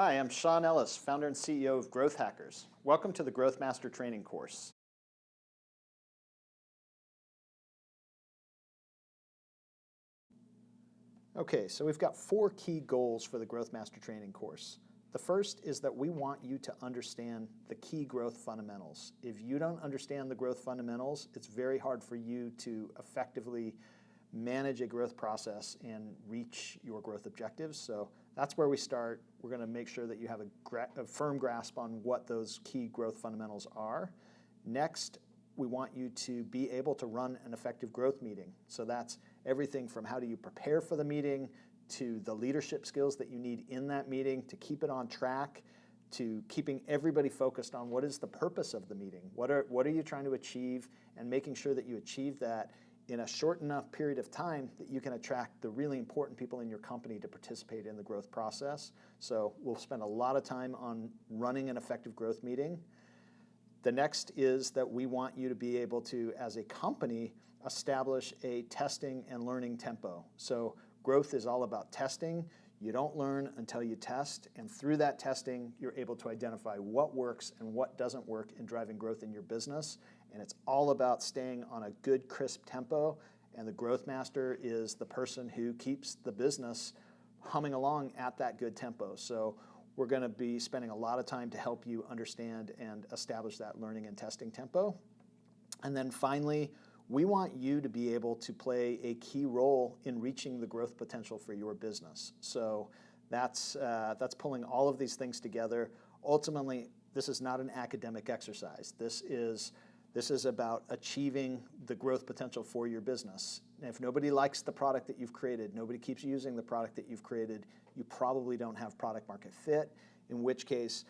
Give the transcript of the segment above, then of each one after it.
Hi, I'm Sean Ellis, founder and CEO of GrowthHackers. Welcome to the Growth Master Training course. Okay, so we've got 4 key goals for the Growth Master Training course. The first is that we want you to understand the key growth fundamentals. If you don't understand the growth fundamentals, it's very hard for you to effectively manage a growth process and reach your growth objectives. So that's where we start. We're going to make sure that you have a firm grasp on what those key growth fundamentals are. Next, we want you to be able to run an effective growth meeting. So that's everything from how do you prepare for the meeting, to the leadership skills that you need in that meeting, to keep it on track, to keeping everybody focused on what is the purpose of the meeting, what are you trying to achieve, and making sure that you achieve that in a short enough period of time that you can attract the really important people in your company to participate in the growth process. So we'll spend a lot of time on running an effective growth meeting. The next is that we want you to be able to, as a company, establish a testing and learning tempo. So growth is all about testing. You don't learn until you test, and through that testing, you're able to identify what works and what doesn't work in driving growth in your business. And it's all about staying on a good, crisp tempo, and the Growth Master is the person who keeps the business humming along at that good tempo. So we're going to be spending a lot of time to help you understand and establish that learning and testing tempo. And then finally, we want you to be able to play a key role in reaching the growth potential for your business. So that's pulling all of these things together. Ultimately, this is not an academic exercise. This is about achieving the growth potential for your business. And if nobody likes the product that you've created, nobody keeps using the product that you've created, you probably don't have product market fit, in which case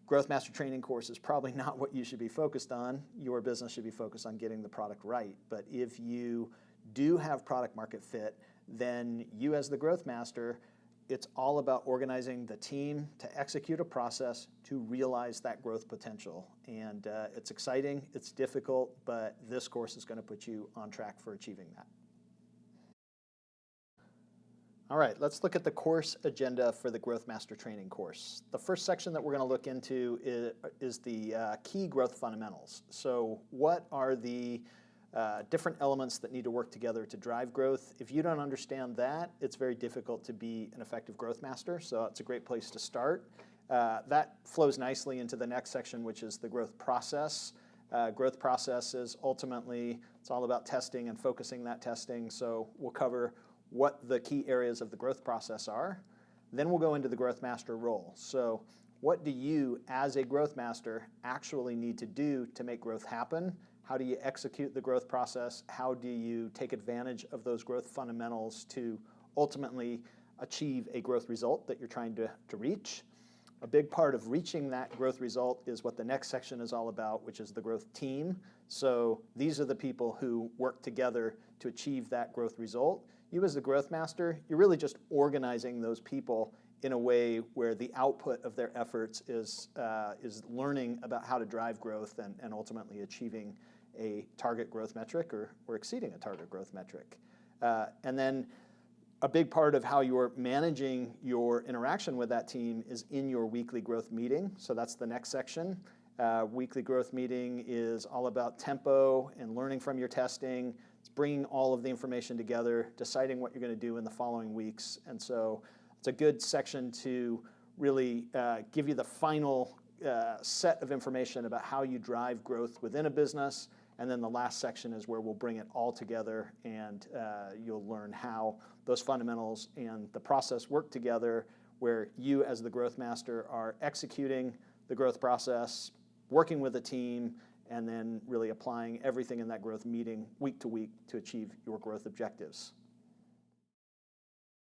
Growth Master Training course is probably not what you should be focused on. Your business should be focused on getting the product right. But if you do have product market fit, then you as the Growth Master, it's all about organizing the team to execute a process to realize that growth potential. And it's exciting, it's difficult, but this course is going to put you on track for achieving that. All right, let's look at the course agenda for the Growth Master Training course. The first section that we're going to look into is the key growth fundamentals. So what are the different elements that need to work together to drive growth? If you don't understand that, it's very difficult to be an effective growth master, so it's a great place to start. That flows nicely into the next section, which is the growth process. Growth process is ultimately, it's all about testing and focusing that testing, so we'll cover what the key areas of the growth process are. Then we'll go into the growth master role. So what do you, as a growth master, actually need to do to make growth happen? How do you execute the growth process? How do you take advantage of those growth fundamentals to ultimately achieve a growth result that you're trying to reach? A big part of reaching that growth result is what the next section is all about, which is the growth team. So these are the people who work together to achieve that growth result. You as the growth master, you're really just organizing those people in a way where the output of their efforts is learning about how to drive growth and ultimately achieving a target growth metric or exceeding a target growth metric. And then a big part of how you're managing your interaction with that team is in your weekly growth meeting. So that's the next section. Weekly growth meeting is all about tempo and learning from your testing. It's bringing all of the information together, deciding what you're going to do in the following weeks. And so it's a good section to really give you the final set of information about how you drive growth within a business. And then the last section is where we'll bring it all together, and you'll learn how those fundamentals and the process work together, where you as the growth master are executing the growth process, working with a team, and then really applying everything in that growth meeting week to week to achieve your growth objectives.